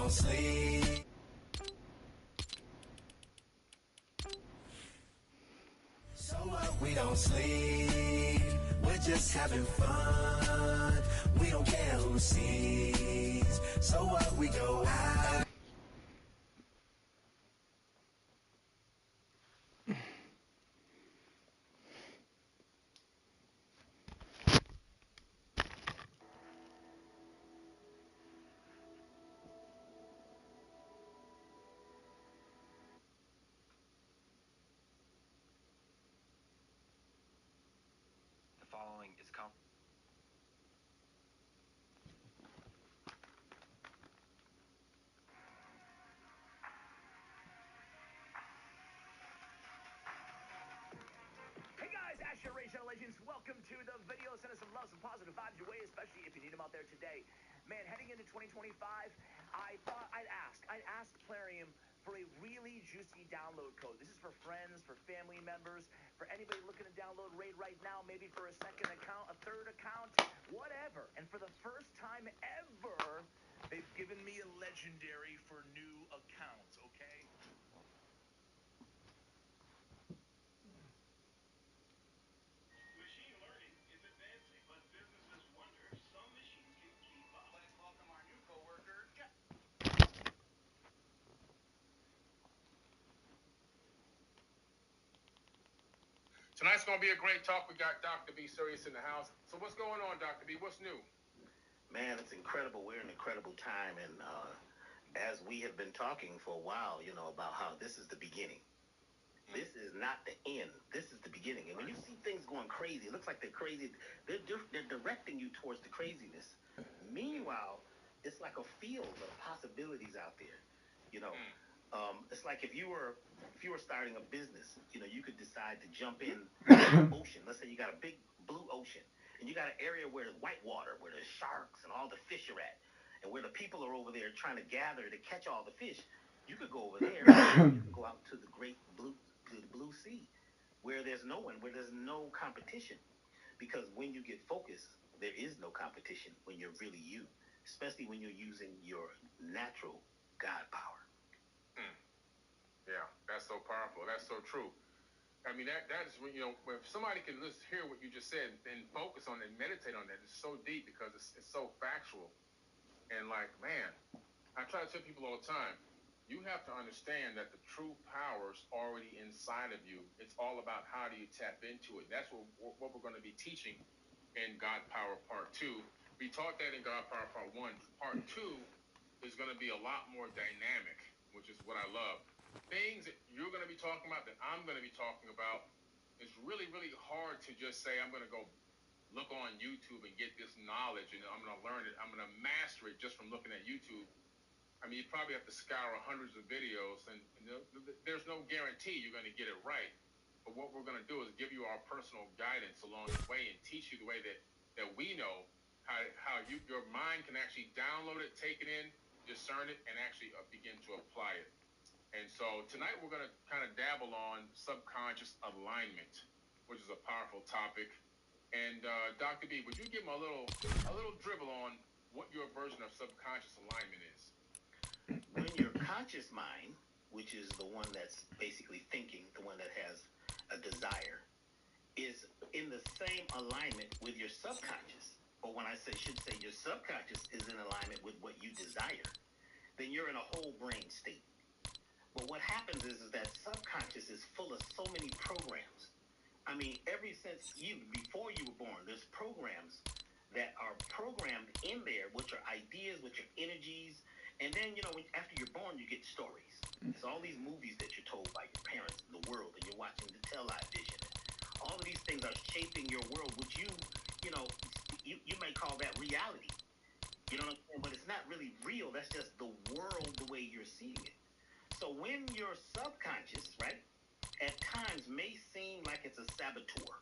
don't sleep. So what? We don't sleep. We're just having fun. We don't care who sees. So what? We go out. The following is Hey guys, Ash your Racial Legends. Welcome to the video. Send us some love, some positive vibes your way, especially if you need them out there today. Man, heading into 2025, I thought I'd ask Plarium for a really juicy download code. This is for friends, for family members, for anybody looking to download Raid right now, maybe for a second account, a third account, whatever. And for the first time ever, they've given me a legendary for new accounts, okay? Machine learning is advancing, but businesses wonder if some machines can keep up. Let's welcome our new coworker, Jeff. Tonight's going to be a great talk. We got Dr. B Serious in the house. So what's going on, Dr. B? What's new? Man, it's incredible. We're in an incredible time. And as we have been talking for a while, about how this is the beginning. This is not the end. This is the beginning. And when you see things going crazy, it looks like they're crazy. They're directing you towards the craziness. Meanwhile, it's like a field of possibilities out there. It's like if you were starting a business, you could decide to jump in the ocean. Let's say you got a big blue ocean, and you got an area where there's white water, where there's sharks and all the fish are at, and where the people are over there trying to gather to catch all the fish. You could go over there. You can go out to the blue sea, where there's no one, where there's no competition. Because when you get focused, there is no competition when you're really you, especially when you're using your natural God power. Yeah, that's so powerful. That's so true. I mean, that is when, if somebody can just hear what you just said and focus on it and meditate on that, it's so deep because it's so factual. And like, man, I try to tell people all the time, you have to understand that the true power's already inside of you. It's all about how do you tap into it. That's what we're going to be teaching in God Power Part 2. We taught that in God Power Part 1. Part 2 is going to be a lot more dynamic, which is what I love. Things that you're going to be talking about that I'm going to be talking about, it's really, really hard to just say, I'm going to go look on YouTube and get this knowledge and I'm going to learn it. I'm going to master it just from looking at YouTube. I mean, you probably have to scour hundreds of videos, and there's no guarantee you're going to get it right. But what we're going to do is give you our personal guidance along the way and teach you the way that we know how your mind can actually download it, take it in, discern it, and actually begin to apply it. And so tonight we're going to kind of dabble on subconscious alignment, which is a powerful topic. And Dr. B, would you give them a little dribble on what your version of subconscious alignment is? When your conscious mind, which is the one that's basically thinking, the one that has a desire, is in the same alignment with your subconscious, or when I should say your subconscious is in alignment with what you desire, then you're in a whole brain state. But what happens is that subconscious is full of so many programs. I mean, ever since before you were born, there's programs that are programmed in there, which are ideas, which are energies. And then, after you're born, you get stories. There's all these movies that you're told by your parents in the world, and you're watching the television. All of these things are shaping your world, which you may call that reality. You know what I'm saying? But it's not really real. That's just the world the way you're seeing it. So when your subconscious, right, at times may seem like it's a saboteur,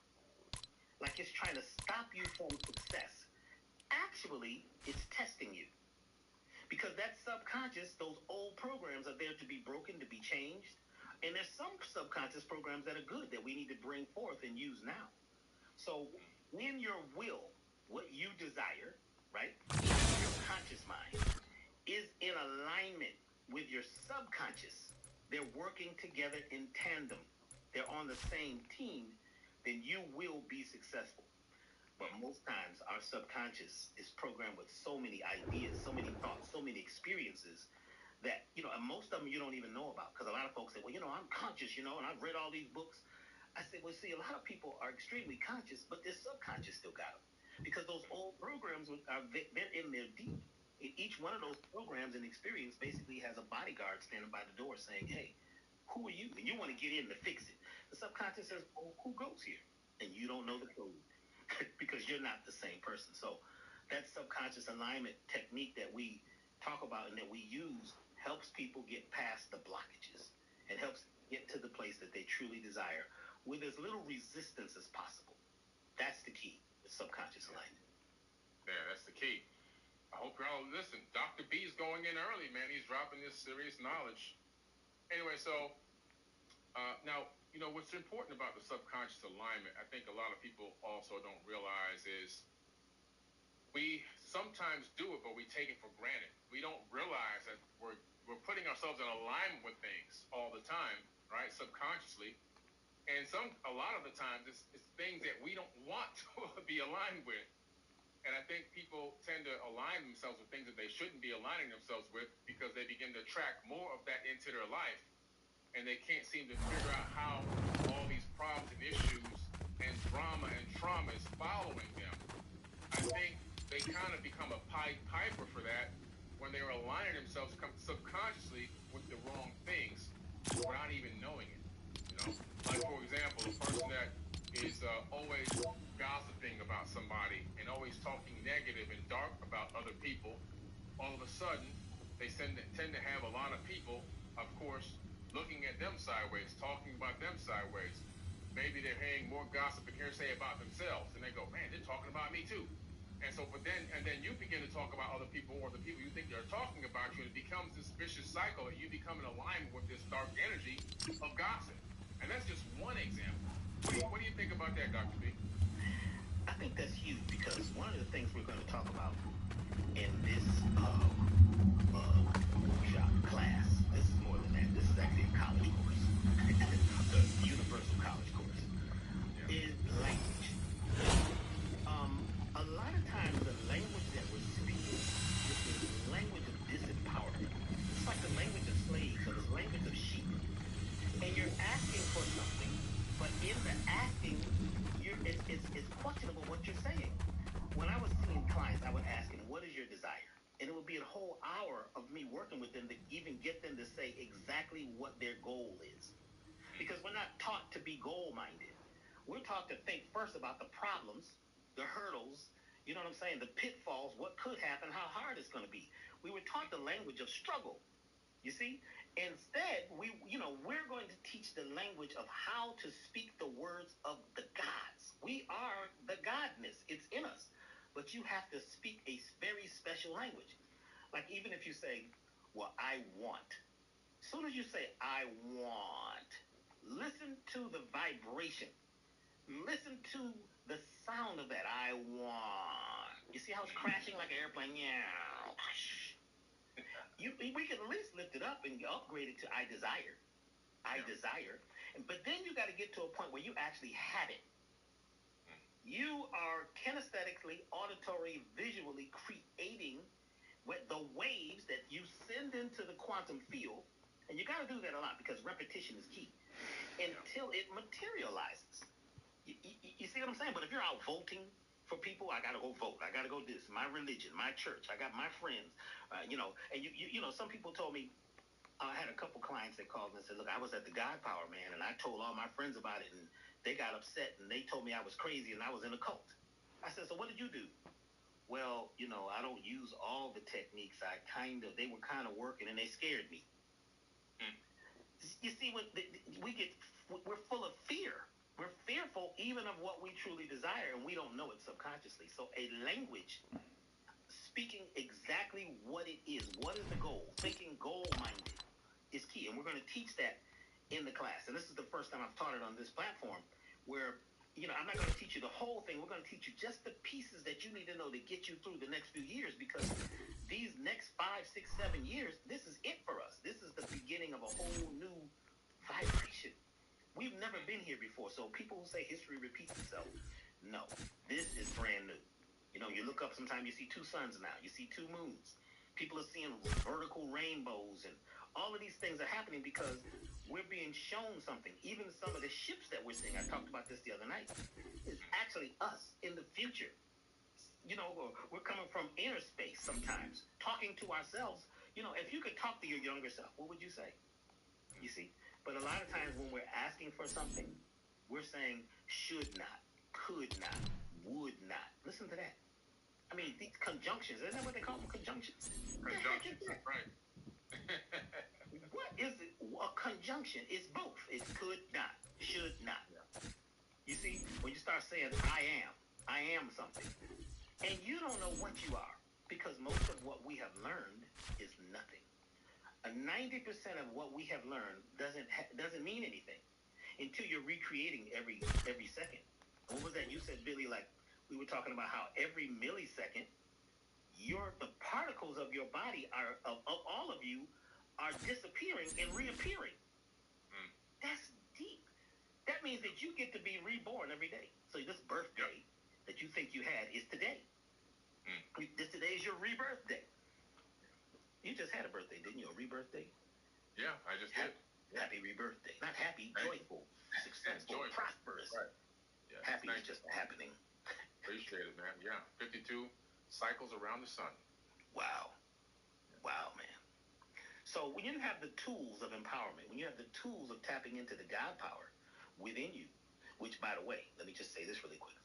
like it's trying to stop you from success, actually, it's testing you. Because that subconscious, those old programs are there to be broken, to be changed. And there's some subconscious programs that are good that we need to bring forth and use now. So when your will, what you desire, right, your conscious mind, is in alignment with your subconscious, they're working together in tandem, they're on the same team, then you will be successful. But most times, our subconscious is programmed with so many ideas, so many thoughts, so many experiences that, and most of them you don't even know about. Because a lot of folks say, well, I'm conscious, and I've read all these books. I say, well, see, a lot of people are extremely conscious, but their subconscious still got them. Because those old programs they're in there deep. Each one of those programs and experience basically has a bodyguard standing by the door saying, hey, who are you? And you want to get in to fix it. The subconscious says, oh, who goes here? And you don't know the code because you're not the same person. So that subconscious alignment technique that we talk about and that we use helps people get past the blockages and helps get to the place that they truly desire with as little resistance as possible. That's the key, the subconscious alignment. Yeah, that's the key. I hope y'all listen. Dr. B's going in early, man. He's dropping this serious knowledge. Anyway, so now, what's important about the subconscious alignment, I think a lot of people also don't realize is we sometimes do it, but we take it for granted. We don't realize that we're putting ourselves in alignment with things all the time, right? Subconsciously. And a lot of the times it's things that we don't want to be aligned with. And I think people tend to align themselves with things that they shouldn't be aligning themselves with because they begin to attract more of that into their life. And they can't seem to figure out how all these problems and issues and drama and trauma is following them. I think they kind of become a Pied Piper for that when they're aligning themselves subconsciously with the wrong things without even knowing it. Like, for example, a person that is always gossiping about somebody and always talking negative and dark about other people, all of a sudden, they tend to have a lot of people, of course, looking at them sideways, talking about them sideways. Maybe they're hearing more gossip and hearsay about themselves, and they go, man, they're talking about me too. And so, and then you begin to talk about other people or the people you think they're talking about you, and it becomes this vicious cycle that you become in alignment with this dark energy of gossip. And that's just one example. What do you think about that, Dr. B? I think that's huge because one of the things we're going to talk about in this workshop class, this is more than that. This is actually a college course, the universal college course, is language. A lot of times the language that we're speaking is the language of disempowerment. It's like the language of slaves or the language of sheep. And you're asking for something, but in the asking, it's questionable what you're saying. When I was seeing clients, I would ask them, what is your desire? And it would be a whole hour of me working with them to even get them to say exactly what their goal is. Because we're not taught to be goal-minded. We're taught to think first about the problems, the hurdles, you know what I'm saying, the pitfalls, what could happen, how hard it's going to be. We were taught the language of struggle, you see? Instead, we're going to teach the language of how to speak the words of the gods. We are the godness. It's in us. But you have to speak a very special language. Like even if you say, well, I want. As soon as you say, I want, listen to the vibration. Listen to the sound of that. I want. You see how it's crashing like an airplane? Yeah. We can at least lift it up and upgrade it to I desire. I desire. But then you got to get to a point where you actually have it. You are kinesthetically, auditory, visually creating the waves that you send into the quantum field. And you got to do that a lot because repetition is key until it materializes. You see what I'm saying? But if you're out voting for people, I got to go vote. I got to go this. My religion, my church. I got my friends. And some people told me, I had a couple clients that called and said, look, I was at the God Power, man, and I told all my friends about it, and they got upset, and they told me I was crazy and I was in a cult. I said, so what did you do? Well, I don't use all the techniques. They were kind of working, and they scared me. You see, we're full of fear. We're fearful even of what we truly desire, and we don't know it subconsciously. So a language speaking exactly what it is, what is the goal, thinking goal-minded is key. And we're going to teach that in the class. And this is the first time I've taught it on this platform where I'm not going to teach you the whole thing. We're going to teach you just the pieces that you need to know to get you through the next few years, because these next 5, 6, 7 years, this is it for us. This is the beginning of a whole new vibration. We've never been here before. So people who say history repeats itself, no, this is brand new. You look up sometimes, you see 2 suns now, you see 2 moons. People are seeing vertical rainbows, and all of these things are happening because we're being shown something. Even some of the ships that we're seeing, I talked about this the other night, is actually us in the future. We're coming from inner space sometimes, talking to ourselves. If you could talk to your younger self, what would you say? You see? But a lot of times when we're asking for something, we're saying should not, could not, would not. Listen to that. I mean, these conjunctions, isn't that what they call them? Conjunctions? Conjunctions, right. What is it? A conjunction? It's both. It's could not, should not. You see, when you start saying I am something, and you don't know what you are, because most of what we have learned is nothing. 90% of what we have learned doesn't mean anything until you're recreating every second. What was that you said, Billy? Like, we were talking about how every millisecond, the particles of your body of all of you are disappearing and reappearing. That's deep. That means that you get to be reborn every day. So this birthday that you think you had is today. Today is your rebirth day. You just had a birthday, didn't you? A rebirth day? Yeah, I just did. Happy rebirth day. Not happy, joyful, successful, joyful. Prosperous. Right. Yeah, happy is just a happening. Appreciate it, man. Yeah, 52 cycles around the sun. Wow. Wow, man. So when you have the tools of empowerment, when you have the tools of tapping into the God power within you, which, by the way, let me just say this really quick.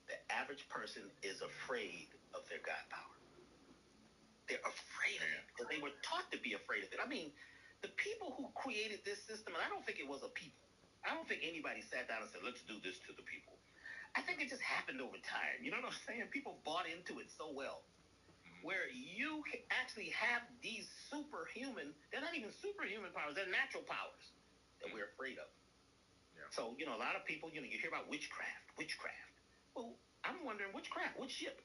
The average person is afraid of their God power. They're afraid of it because they were taught to be afraid of it. I mean, the people who created this system, and I don't think it was a people. I don't think anybody sat down and said, let's do this to the people. I think it just happened over time. You know what I'm saying? People bought into it so well. Where you actually have these superhuman, they're not even superhuman powers, they're natural powers that we're afraid of. Yeah. So, a lot of people, you hear about witchcraft. Well, I'm wondering, witchcraft, which ship?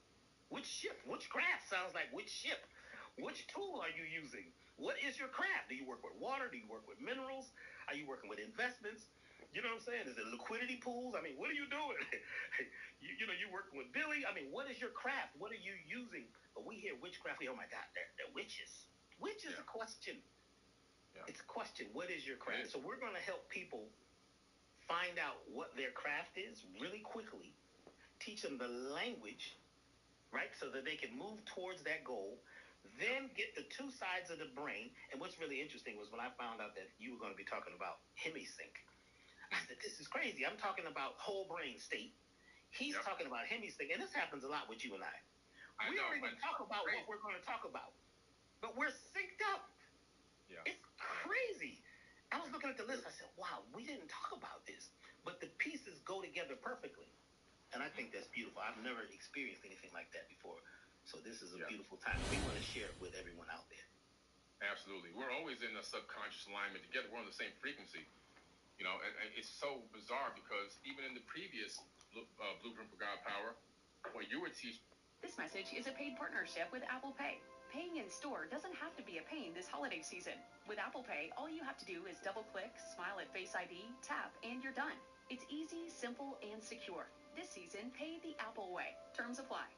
Which ship? Which craft sounds like which ship? Which tool are you using? What is your craft? Do you work with water? Do you work with minerals? Are you working with investments? You know what I'm saying? Is it liquidity pools? I mean, what are you doing? You working with Billy? I mean, what is your craft? What are you using? But we hear witchcraft. Oh my God, they're witches. Which is a question. Yeah. It's a question. What is your craft? So we're going to help people find out what their craft is really quickly, teach them the language, right? So that they can move towards that goal, then get the 2 sides of the brain. And what's really interesting was when I found out that you were going to be talking about hemisync. I said, this is crazy. I'm talking about whole brain state. He's talking about hemisync. And this happens a lot with you and I. We don't even talk about what we're going to talk about. But we're synced up. Yeah. It's crazy. I was looking at the list. I said, wow, we didn't talk about this. But the pieces go together perfectly. And I think that's beautiful. I've never experienced anything like that before. So this is a beautiful time. We want to share it with everyone out there. Absolutely. We're always in a subconscious alignment together. We're on the same frequency. And it's so bizarre because even in the previous Blueprint for God Power, what you were teaching. This message is a paid partnership with Apple Pay. Paying in store doesn't have to be a pain this holiday season. With Apple Pay, all you have to do is double-click, smile at Face ID, tap, and you're done. It's easy, simple, and secure. This season, pay the Apple way. Terms apply.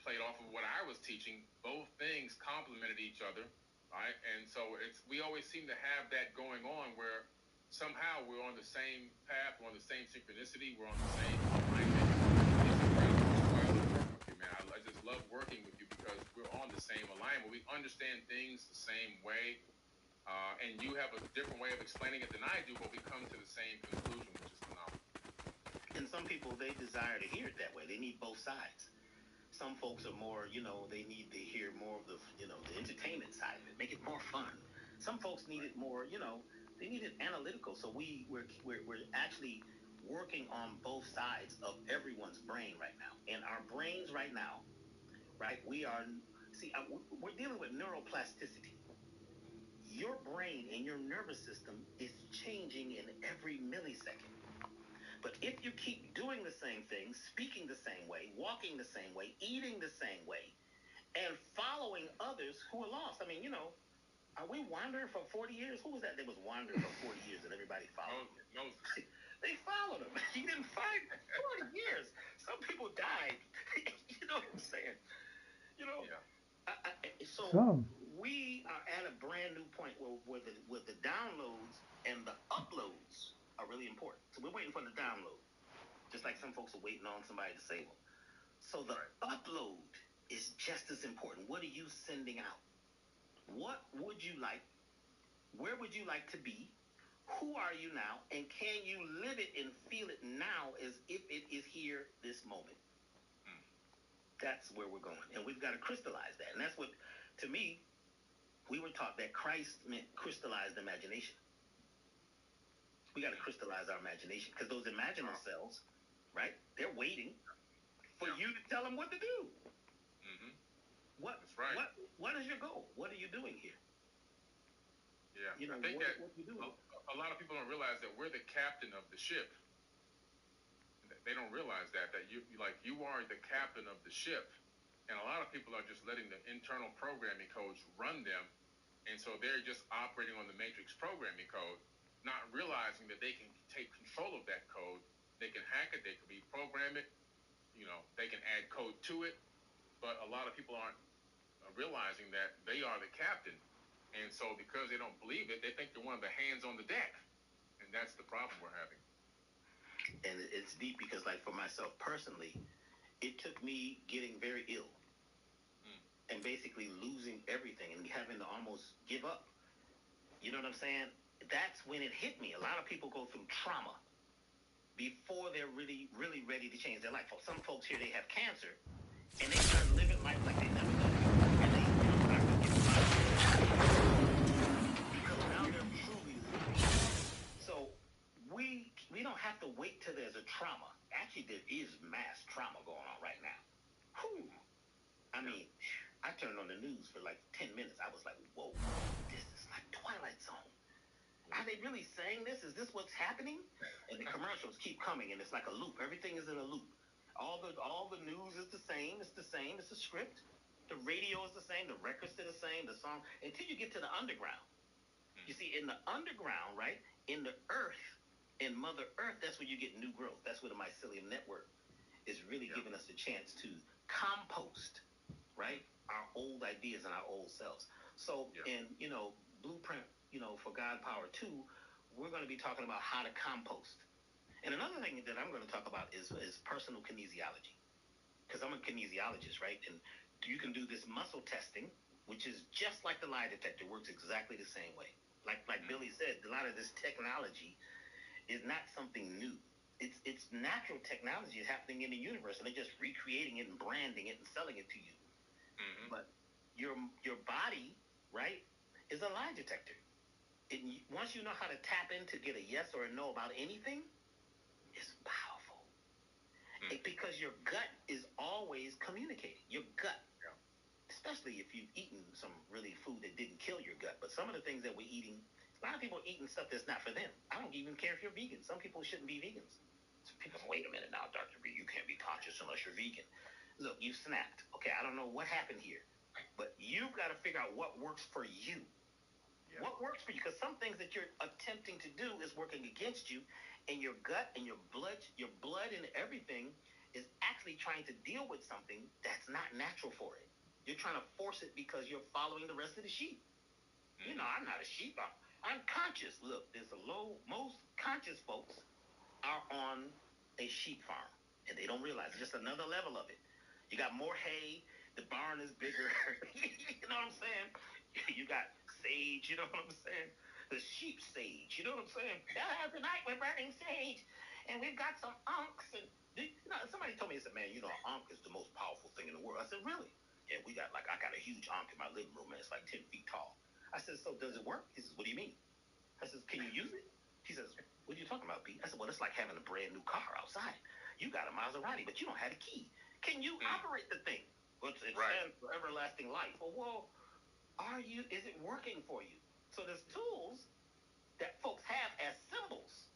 Played off of what I was teaching. Both things complemented each other, right? And so we always seem to have that going on where somehow we're on the same path, we're on the same synchronicity, we're on the same alignment. Man, I just love working with you because we're on the same alignment. We understand things the same way, and you have a different way of explaining it than I do, but we come to the same conclusion, which is phenomenal. And some people, they desire to hear it that way. They need both sides. Some folks are more, they need to hear more of the, the entertainment side of it, make it more fun. Some folks need it more, they need it analytical. So we're actually working on both sides of everyone's brain right now. And our brains right now, right, we're dealing with neuroplasticity. Your brain and your nervous system is changing in every millisecond. But if you keep doing the same thing, speaking the same way, walking the same way, eating the same way, and following others who are lost. I mean, are we wandering for 40 years? Who was that was wandering for 40 years and everybody followed him? Moses. They followed him. He didn't fight 40 years. Some people died. You know what I'm saying? Yeah. So Some. we are at a brand new point where the downloads and the uploads are really important. So we're waiting for the download, just like some folks are waiting on somebody to save them. So the upload is just as important. What are you sending out? What would you like? Where would you like to be? Who are you now? And can you live it and feel it now as if it is here this moment? That's where we're going. And we've got to crystallize that. And that's what, to me, we were taught that Christ meant crystallized imagination. We got to crystallize our imagination because those imaginal cells, right? They're waiting for you to tell them what to do. Mm-hmm. That's right. What is your goal? What are you doing here? Yeah, I think that a lot of people don't realize that we're the captain of the ship. They don't realize that you are the captain of the ship, and a lot of people are just letting the internal programming codes run them, and so they're just operating on the matrix programming code, not realizing that they can take control of that code. They can hack it. They can reprogram it. They can add code to it, but a lot of people aren't realizing that they are the captain, and so because they don't believe it, they think they're one of the hands on the deck, and that's the problem we're having. And it's deep because, like, for myself personally, it took me getting very ill and basically losing everything and having to almost give up. You know what I'm saying? That's when it hit me. A lot of people go through trauma before they're really, really ready to change their life. Some folks here, they have cancer, and they start living life like they never done. And they start to get because now they're truly living. So we don't have to wait till there's a trauma. Actually, there is mass trauma going on right now. Whew. I mean, I turned on the news for like 10 minutes. I was like, whoa, this is like Twilight Zone. Are they really saying this? Is this what's happening? And the commercials keep coming, and it's like a loop. Everything is in a loop. All the news is the same. It's the same. It's a script. The radio is the same. The records are the same. The song. Until you get to the underground. You see, in the underground, right, in the earth, in Mother Earth, that's where you get new growth. That's where the mycelium network is really giving us a chance to compost, right, our old ideas and our old selves. So in, Blueprint, for God Power 2, we're going to be talking about how to compost. And another thing that I'm going to talk about is personal kinesiology, because I'm a kinesiologist, right? And you can do this muscle testing, which is just like the lie detector, works exactly the same way. Like Billy said, a lot of this technology is not something new. It's natural technology happening in the universe, and they're just recreating it and branding it and selling it to you. Mm-hmm. But your body, right, is a lie detector. Once you know how to tap in to get a yes or a no about anything, it's powerful. Because your gut is always communicating. Your gut, especially if you've eaten some really food that didn't kill your gut. But some of the things that we're eating, a lot of people are eating stuff that's not for them. I don't even care if you're vegan. Some people shouldn't be vegans. So people say, wait a minute now, Dr. B, you can't be conscious unless you're vegan. Look, you snapped. Okay, I don't know what happened here. But you've got to figure out what works for you. Yeah. What works for you? Because some things that you're attempting to do is working against you, and your gut and your blood and everything is actually trying to deal with something that's not natural for it. You're trying to force it because you're following the rest of the sheep. Mm-hmm. I'm not a sheep. I'm conscious. Look, most conscious folks are on a sheep farm, and they don't realize it's just another level of it. You got more hay. The barn is bigger. You know what I'm saying? You got sage. You know what I'm saying? The sheep sage. You know what I'm saying? Tonight we're burning sage, and we've got some unks. And somebody told me, they said, man, an unk is the most powerful thing in the world. I said, really? Yeah, I got a huge unk in my living room, and it's like 10 feet tall. I said, so does it work? He says, what do you mean? I said, can you use it? He says, what are you talking about, Pete? I said, well, it's like having a brand new car outside. You got a Maserati, but you don't have a key. Can you operate the thing? Well, it stands for everlasting life. Well, is it working for you? So there's tools that folks have as symbols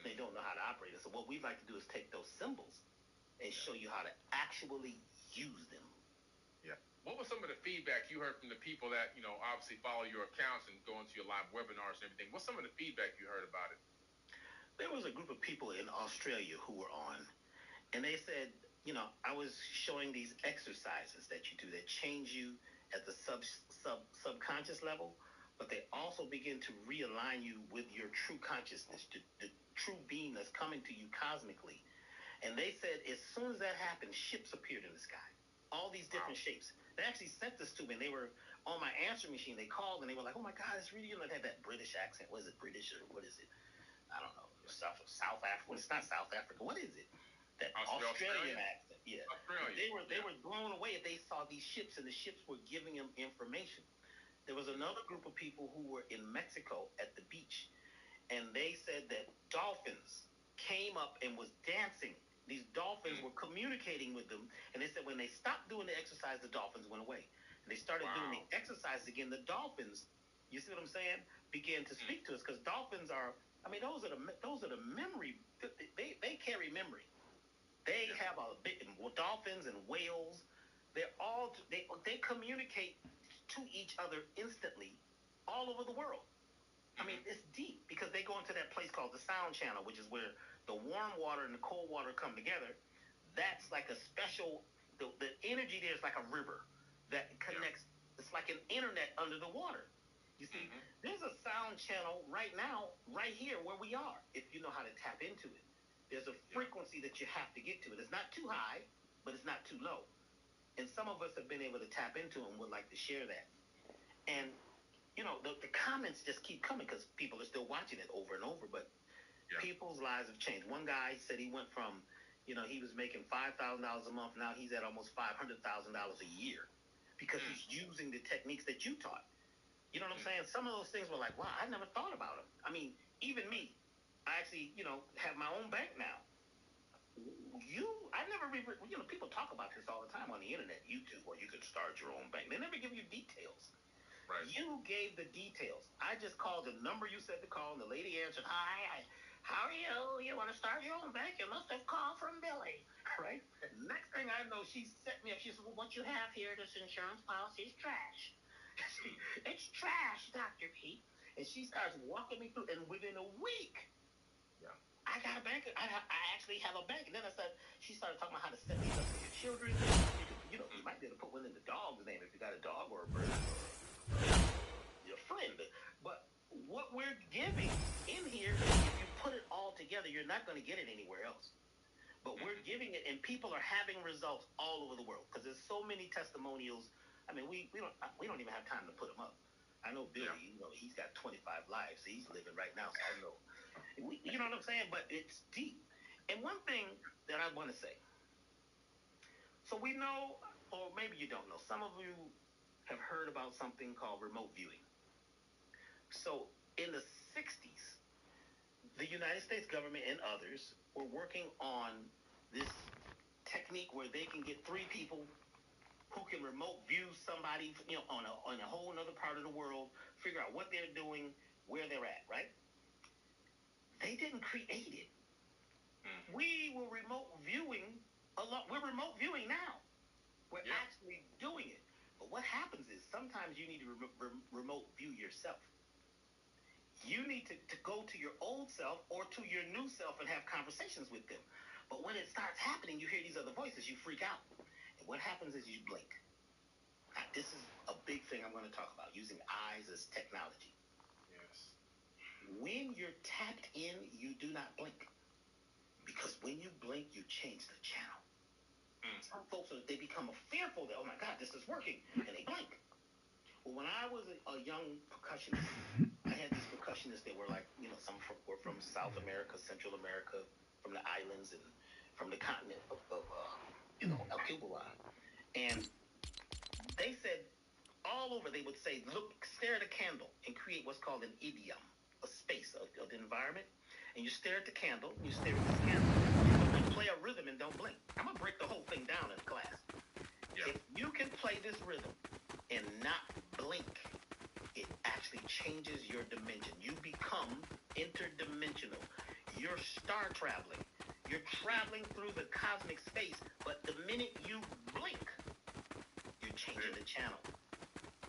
They don't know how to operate it. So what we'd like to do is take those symbols and show you how to actually use them. Yeah. What was some of the feedback you heard from the people that, obviously follow your accounts and go into your live webinars and everything? What's some of the feedback you heard about it? There was a group of people in Australia who were on, and they said, I was showing these exercises that you do that change you at the subconscious level, but they also begin to realign you with your true consciousness, the true being that's coming to you cosmically. And they said as soon as that happened, ships appeared in the sky, all these different shapes. They actually sent this to me, and they were on my answer machine. They called, and they were like, oh, my God, it's really, they had that British accent. What is it, British, or what is it? I don't know. South Africa. Well, it's not South Africa. What is it? That Australian accent. Yeah. Australia. They were blown away if they saw these ships, and the ships were giving them information. There was another group of people who were in Mexico at the beach, and they said that dolphins came up and was dancing. These dolphins were communicating with them, and they said when they stopped doing the exercise, the dolphins went away. And they started doing the exercise again. The dolphins, you see what I'm saying, began to speak to us, because dolphins are, those are the memory. They carry memory. They have dolphins and whales. They communicate to each other instantly all over the world. It's deep, because they go into that place called the sound channel, which is where the warm water and the cold water come together. That's like a special, the energy there is like a river that connects. It's like an internet under the water. You see, there's a sound channel right now, right here where we are, if you know how to tap into it. There's a frequency that you have to get to. It's not too high, but it's not too low. And some of us have been able to tap into it and would like to share that. And, the comments just keep coming, because people are still watching it over and over, but people's lives have changed. One guy said he went from, he was making $5,000 a month. Now he's at almost $500,000 a year, because he's using the techniques that you taught. You know what I'm saying? Some of those things were like, wow, I never thought about them. Even me, I actually, have my own bank now. People talk about this all the time on the internet, YouTube, where you could start your own bank. They never give you details. Right. You gave the details. I just called the number you said to call, and the lady answered, hi, how are you? You want to start your own bank? You must have called from Billy. Right? Next thing I know, she set me up. She said, well, what you have here, this insurance policy is trash. It's trash, Dr. Pete. And she starts walking me through, and within a week, I got a bank. I actually have a bank. And then she started talking about how to set these up for your children. You might be able to put one in the dog's name if you got a dog or a bird or your friend. But what we're giving in here, if you put it all together, you're not going to get it anywhere else. But we're giving it, and people are having results all over the world, because there's so many testimonials. We don't even have time to put them up. I know Billy, he's got 25 lives. So he's living right now, so I know. You know what I'm saying? But it's deep. And one thing that I want to say. So we know, or maybe you don't know, some of you have heard about something called remote viewing. So in the 60s, the United States government and others were working on this technique where they can get 3 people who can remote view somebody, on a whole other part of the world, figure out what they're doing, where they're at, right? They didn't create it. We were remote viewing a lot. We're remote viewing now. We're actually doing it. But what happens is sometimes you need to remote view yourself. You need to go to your old self or to your new self and have conversations with them. But when it starts happening, you hear these other voices, you freak out. And what happens is you blink. Now, this is a big thing I'm going to talk about, using eyes as technology. Yes. When you're tapped in, you do not blink. Because when you blink, you change the channel. Some folks, they become fearful that, oh my God, this is working, and they blink. Well, when I was a young percussionist, I had these percussionists that were like, some were from South America, Central America, from the islands, and from the continent of El Cuba. And they said all over, they would say, look, stare at a candle and create what's called an idiom, a space of the environment. And you stare at the candle, and you stare at this candle, and play a rhythm and don't blink. I'm going to break the whole thing down in class. Yeah. If you can play this rhythm and not blink, it actually changes your dimension. You become interdimensional. Your star traveling. You're traveling through the cosmic space, but the minute you blink, you're changing the channel.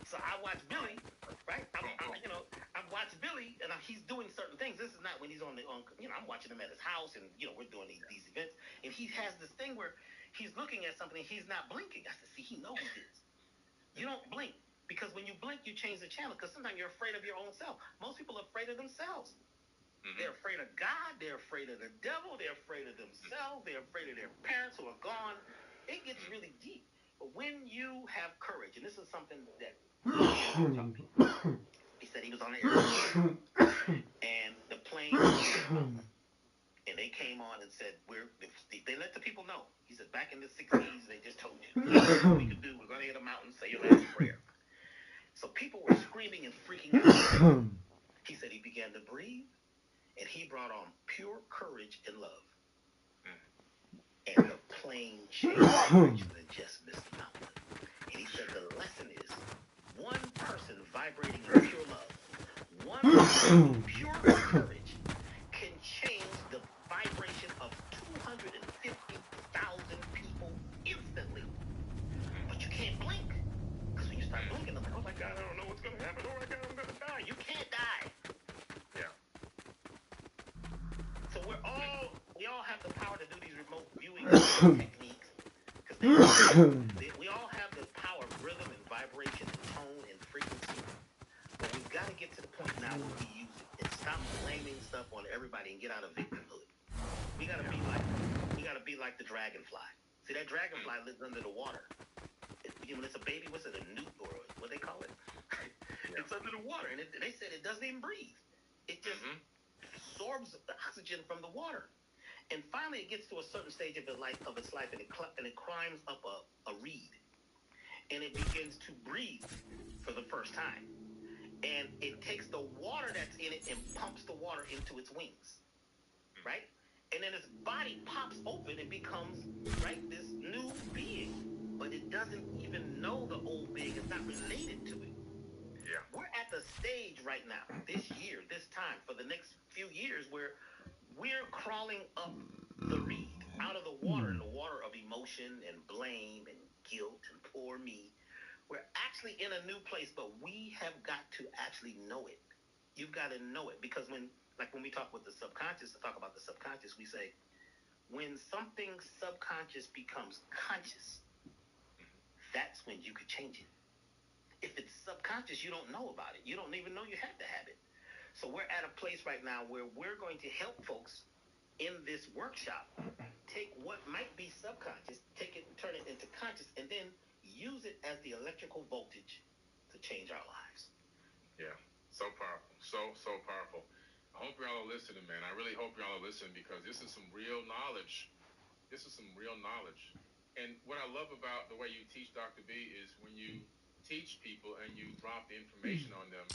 So I watch Billy, right? I watch Billy, and he's doing certain things. This is not when he's on. I'm watching him at his house, and we're doing these events, and he has this thing where he's looking at something, and he's not blinking. I said, see, he knows this. You don't blink because when you blink, you change the channel. Because sometimes you're afraid of your own self. Most people are afraid of themselves. Mm-hmm. They're afraid of God. They're afraid of the devil. They're afraid of themselves. They're afraid of their parents who are gone. It gets really deep. But when you have courage, and this is something that he said he was on the airplane, and the plane, and they came on and said, they let the people know. He said, back in the 60s, they just told you, what we could do, we're going to hit a mountain, say your last prayer. So people were screaming and freaking out. He said he began to breathe, and he brought on pure courage and love. And the plane changed direction and just missed the mountain. And he said the lesson is one person vibrating in pure love, one person in pure courage can change the vibration of 250,000 people instantly. But you can't blink. Because when you start blinking, I'm like, oh my God, I don't know what's going to happen. Oh my God, I'm going to die. You can't die. Yeah. So we all have the power to do these remote viewing techniques. Because we all have the power of rhythm and vibration and tone and frequency. But we've got to get to the point now where we use it and stop blaming stuff on everybody and get out of victimhood. We gotta be like the dragonfly. See, that dragonfly lives under the water. When it's a baby, what's it, a newt or what they call it? It's under the water, and they said it doesn't even breathe. It just absorbs the oxygen from the water. And finally, it gets to a certain stage of its life, and it climbs up a reed, and it begins to breathe for the first time. And it takes the water that's in it and pumps the water into its wings, right? And then its body pops open and becomes, right, this new being. But it doesn't even know the old being. It's not related to it. Yeah. We're at the stage right now, this year, this time, for the next few years, where we're crawling up the reed, out of the water, in the water of emotion and blame and guilt and poor me. We're actually in a new place, but we have got to actually know it. You've got to know it, because when we talk with the subconscious, about the subconscious, we say, when something subconscious becomes conscious, that's when you could change it. If it's subconscious, you don't know about it. You don't even know you have to have it. So we're at a place right now where we're going to help folks in this workshop take what might be subconscious, take it, turn it into conscious, and then use it as the electrical voltage to change our lives. Yeah, so powerful, so powerful. I hope y'all are listening, man. I really hope y'all are listening, because this is some real knowledge. And what I love about the way you teach, Dr. B, is when you teach people and you drop the information on them,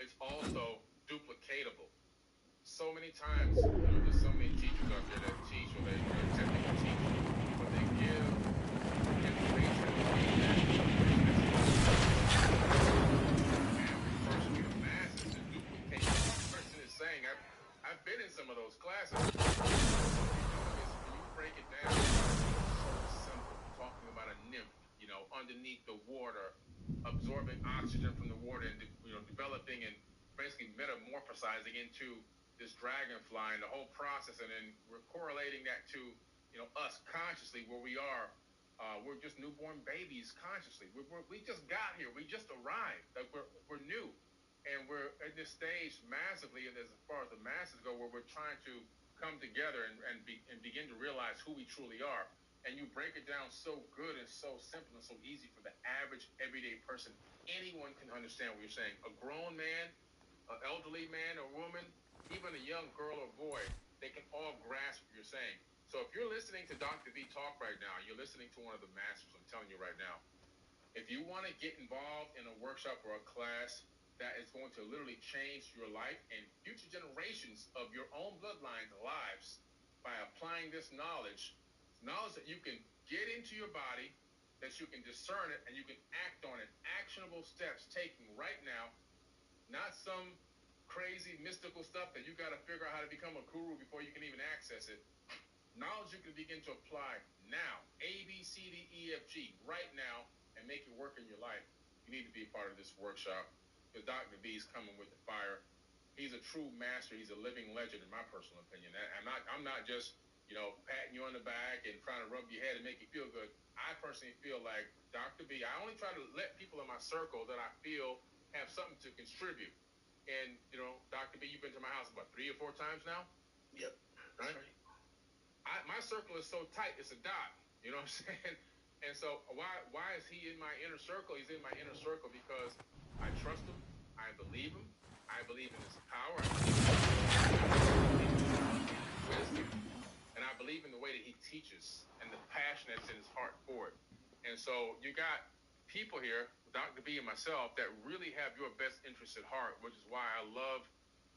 it's also duplicatable. So many times, there's so many teachers out there that teach, or they're technical teachers, but they give information to the masses to duplicate what the person is saying. I've been in some of those classes. When you break it down, it's so simple. Talking about a nymph, underneath the water, absorbing oxygen from the water, and developing and basically metamorphosizing into this dragonfly, and the whole process, and then we're correlating that to us consciously, where we are. We're just newborn babies consciously. We just got here. We just arrived. Like we're new, and we're at this stage massively, and as far as the masses go, where we're trying to come together and begin to realize who we truly are. And you break it down so good and so simple and so easy for the average everyday person. Anyone can understand what you're saying. A grown man, an elderly man or woman, even a young girl or boy, they can all grasp what you're saying. So if you're listening to Dr. V talk right now, you're listening to one of the masters. I'm telling you right now, if you want to get involved in a workshop or a class that is going to literally change your life and future generations of your own bloodlines' lives by applying this knowledge that you can get into your body, that you can discern it, and you can act on it, actionable steps taken right now, not some crazy mystical stuff that you got to figure out how to become a guru before you can even access it. Knowledge you can begin to apply now, A, B, C, D, E, F, G, right now, and make it work in your life. You need to be a part of this workshop because Dr. B is coming with the fire. He's a true master. He's a living legend, in my personal opinion. I'm not just, patting you on the back and trying to rub your head and make you feel good. I personally feel like Dr. B, I only try to let people in my circle that I feel have something to contribute. And, Dr. B, you've been to my house about 3 or 4 times now? Yep. Right? My circle is so tight, it's a dot. You know what I'm saying? And so why is he in my inner circle? He's in my inner circle because I trust him. I believe him. I believe in his power. I believe in his wisdom. And I believe in the way that he teaches and the passion that's in his heart for it. And so you got people here, Dr. B and myself, that really have your best interest at heart, which is why I love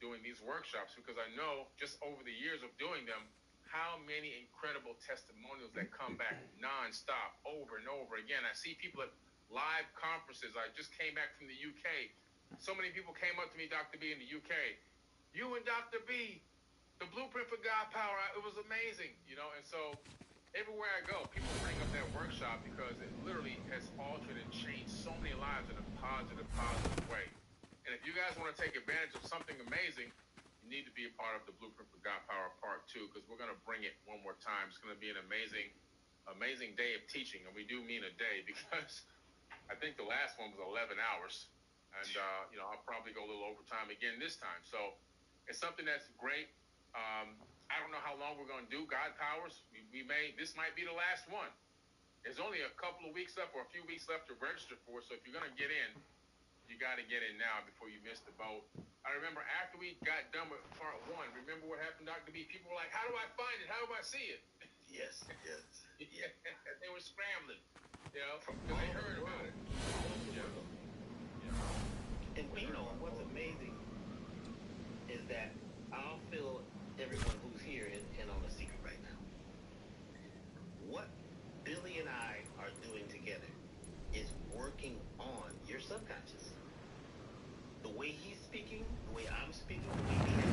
doing these workshops, because I know just over the years of doing them, how many incredible testimonials that come back nonstop over and over again. I see people at live conferences. I just came back from the UK. So many people came up to me, Dr. B, in the UK. You and Dr. B, the blueprint for God power, it was amazing, And so everywhere I go, people bring up that workshop because it literally has altered and changed so many lives in a positive way. And if you guys want to take advantage of something amazing, you need to be a part of the Blueprint for God Power Part 2, because we're going to bring it one more time. It's going to be an amazing day of teaching. And we do mean a day, because I think the last one was 11 hours. And, I'll probably go a little overtime again this time. So it's something that's great. I don't know how long we're going to do God Powers. This might be the last one. There's only a couple of weeks left, or a few weeks left to register for. So if you're going to get in, you got to get in now before you miss the boat. I remember after we got done with part 1, remember what happened, Dr. B? People were like, how do I find it? How do I see it? Yes. Yeah, they were scrambling, because they heard about it. Yeah. And what's amazing is that I'll fill everyone who's here in on a secret right now. What Billy and I are doing together is working on your subconscious. The way he's speaking, the way I'm speaking, the way we have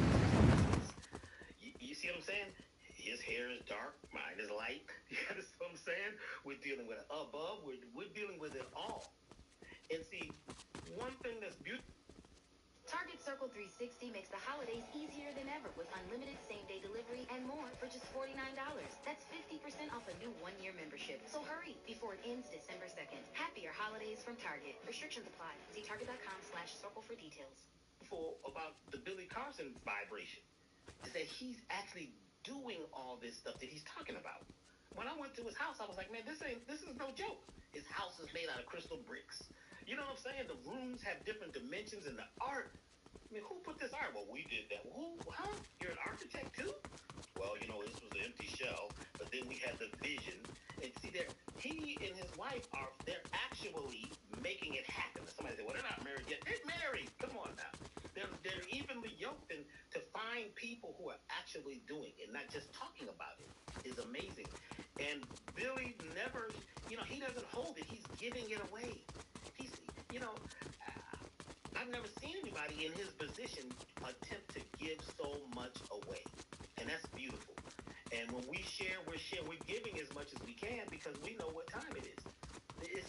you see what I'm saying? His hair is dark, mine is light. You understand what I'm saying? We're dealing with it above. We're dealing with it all. And see, one thing that's beautiful. Target Circle 360 makes the holidays easier than ever with unlimited same-day delivery and more for just $49. That's 50% off a new 1-year membership. So hurry before it ends December 2nd. Happier holidays from Target. Restrictions apply. See target.com/circle for details. About the Billy Carson vibration is that he's actually doing all this stuff that he's talking about. When I went to his house, I was like, man, this is no joke. His house is made out of crystal bricks. You know what I'm saying? The rooms have different dimensions, and the art. I mean, who put this art? Well, we did that. Who? Huh? You're an architect too? Well, this was an empty shell, but then we had the vision. And see, he and his wife they're actually making it happen. Somebody said, well, they're not married yet. They're married. Come on now. They're evenly yoked, and to find people who are actually doing it, not just talking about it, is amazing. And Billy never, he doesn't hold it. He's giving it away. I've never seen anybody in his position attempt to give so much away. And that's beautiful. And when we share, we're giving as much as we can because we know what time it is.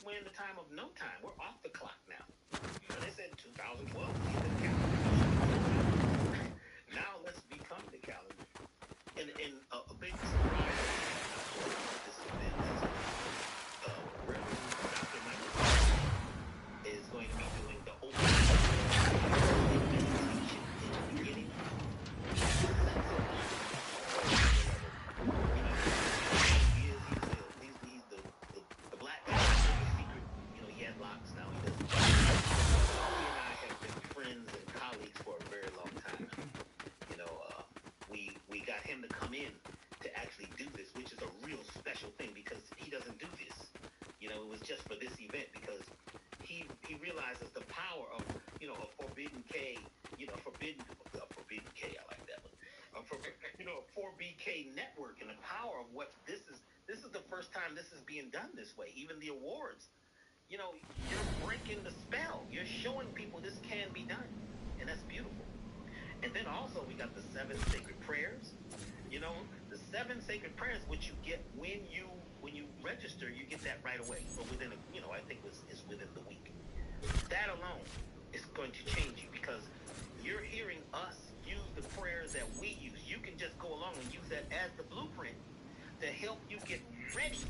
We're in the time of no time. We're off the clock now. They said 2012. Now let's become the calendar. And a big surprise. This event Reverend Dr. Michael is going to be doing the opening meditation in the beginning. He's the black guy, the secret. He had locks, now he doesn't. He and I have been friends and colleagues for a very long time. We got him to come in to actually do this, which is a real special thing because he doesn't do this. It was just for this event because he realizes the power of a Forbidden K, Forbidden K, I like that one. A 4BK network and the power of what this is. This is the first time this is being done this way. Even the awards, you're breaking the spell. You're showing people this can be done, and that's beautiful. And then also we got the 7 sacred prayers. You know, the 7 sacred prayers, which you get when you register, you get that right away. Or within I think it's within the week. That alone is going to change you because you're hearing us use the prayers that we use. You can just go along and use that as the blueprint to help you get ready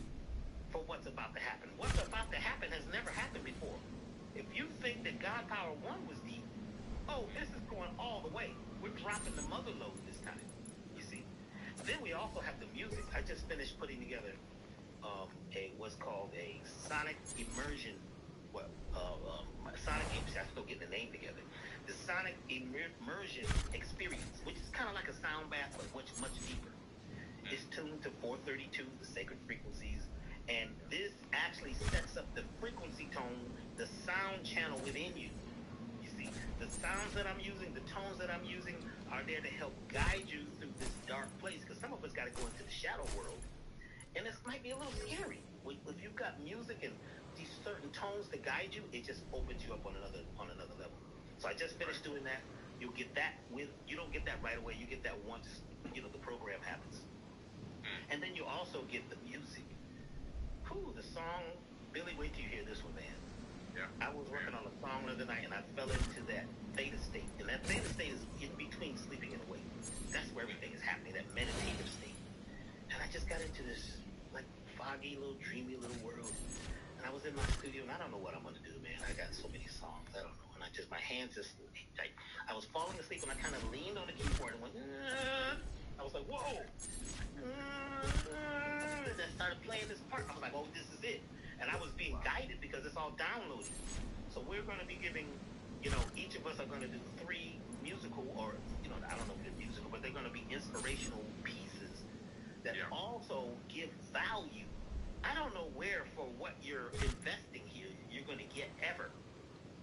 for what's about to happen. What's about to happen has never happened before. If you think that God Power 1 was deep, this is going all the way. We're dropping the mother load this time, you see. Then we also have the music. I just finished putting together what's called a sonic immersion. Sonic, I still get the name together. The sonic immersion experience, which is kind of like a sound bath, but much deeper. It's tuned to 432, the sacred frequencies, and this actually sets up the frequency tone, the sound channel within you. You see, the sounds that I'm using, the tones that I'm using are there to help guide you through this dark place, because some of us got to go into the shadow world, and this might be a little scary. If you've got music and these certain tones to guide you, it just opens you up on another level. So I just finished doing that. You'll get that you don't get that right away. You get that once the program happens. And then you also get the music. The song, Billy, wait till you hear this one, man. Yeah. I was working on a song the other night and I fell into that theta state. And that theta state is in between sleeping and awake. That's where everything is happening, that meditative state. And I just got into this like foggy little dreamy little world. And I was in my studio and I don't know what I'm gonna do, man. I got so many songs, I don't know. And my hands just like I was falling asleep and I kind of leaned on the keyboard and went, I was like, whoa. And I started playing this part. I was like, oh, this is it. And I was being guided because it's all downloaded. So we're going to be giving, each of us are going to do 3 musical or, I don't know if they're musical, but they're going to be inspirational pieces that also give value. I don't know where for what you're investing here you're going to get ever,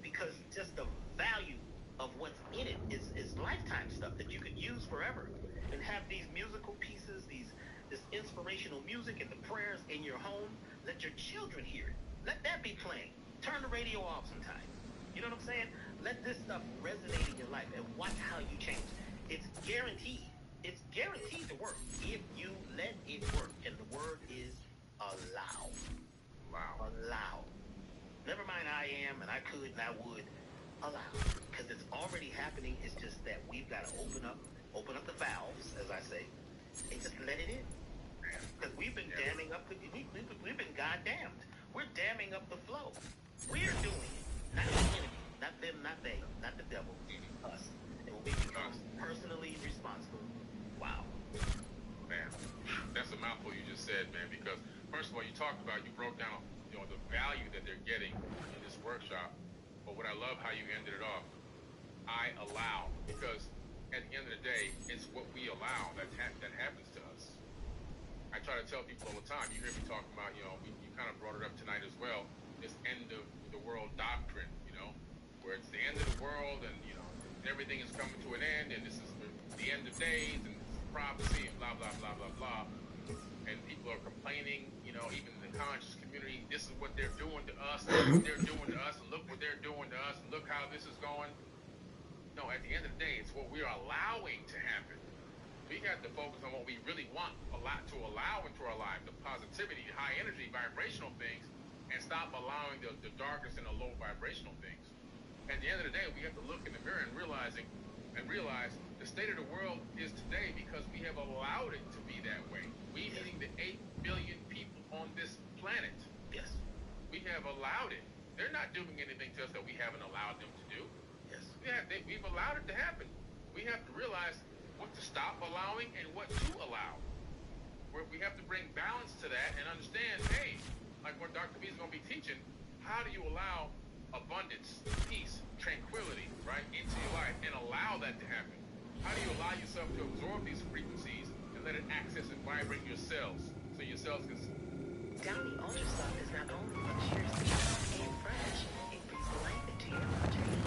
because just the value of what's in it is lifetime stuff that you could use forever. And have these musical pieces, this inspirational music and the prayers in your home. Let your children hear it. Let that be playing. Turn the radio off sometimes. You know what I'm saying? Let this stuff resonate in your life and watch how you change. It's guaranteed. It's guaranteed to work if you let it work. And the word is allow. Wow. Allow. Never mind I am and I could and I would. Allow. Because it's already happening. It's just that we've got to open up the valves, as I say, and just let it in. Because we've been damming up, we've been goddamned. We're damming up the flow. We're doing it. Not the enemy, not them, not they, not the devil, us. And when we become personally responsible, wow. Man, that's a mouthful you just said, man, because first of all, you broke down, the value that they're getting in this workshop. But what I love how you ended it off, I allow, because at the end of the day, it's what we allow that happens to us. I try to tell people all the time, you hear me talking about, you kind of brought it up tonight as well, this end of the world doctrine, where it's the end of the world and, everything is coming to an end and this is the end of days and this is prophecy and blah, blah, blah, blah, blah. And people are complaining, even in the conscious community, this is what they're doing to us, look what they're doing to us, and look what they're doing to us, and look how this is going. No, at the end of the day, it's what we are allowing to happen. We have to focus on what we really want to allow into our life, the positivity, the high energy, vibrational things, and stop allowing the darkness and the low vibrational things. At the end of the day, we have to look in the mirror and realize the state of the world is today because we have allowed it to be that way. We meaning the 8 billion people on this planet. Yes. We have allowed it. They're not doing anything to us that we haven't allowed them to do. We've allowed it to happen. We have to realize what to stop allowing and what to allow. We have to bring balance to that and understand, hey, like what Dr. B is going to be teaching, how do you allow abundance, peace, tranquility, right, into your life and allow that to happen? How do you allow yourself to absorb these frequencies and let it access and vibrate your cells so your cells can... Downy Ultra Soft is not only luxurious and fresh, it breathes life into your laundry.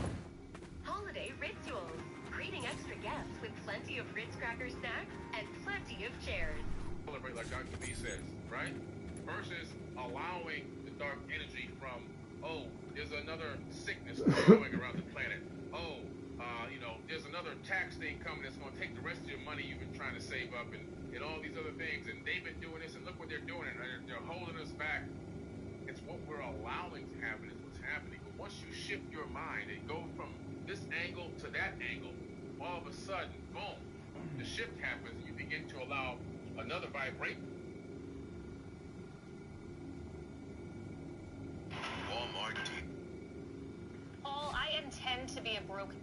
Holiday rituals. Greeting extra guests with plenty of Ritz cracker snacks and plenty of chairs. Celebrate like Dr. B says, right? Versus allowing the dark energy from, there's another sickness going around the planet. There's another tax thing coming that's going to take the rest of your money you've been trying to save up and all these other things. And they've been doing this, and look what they're doing. And they're holding us back. It's what we're allowing to happen is what's happening. But once you shift your mind and go from this angle to that angle, all of a sudden, boom, the shift happens, and you begin to allow another vibration. Walmart. Paul, I intend to be a broke.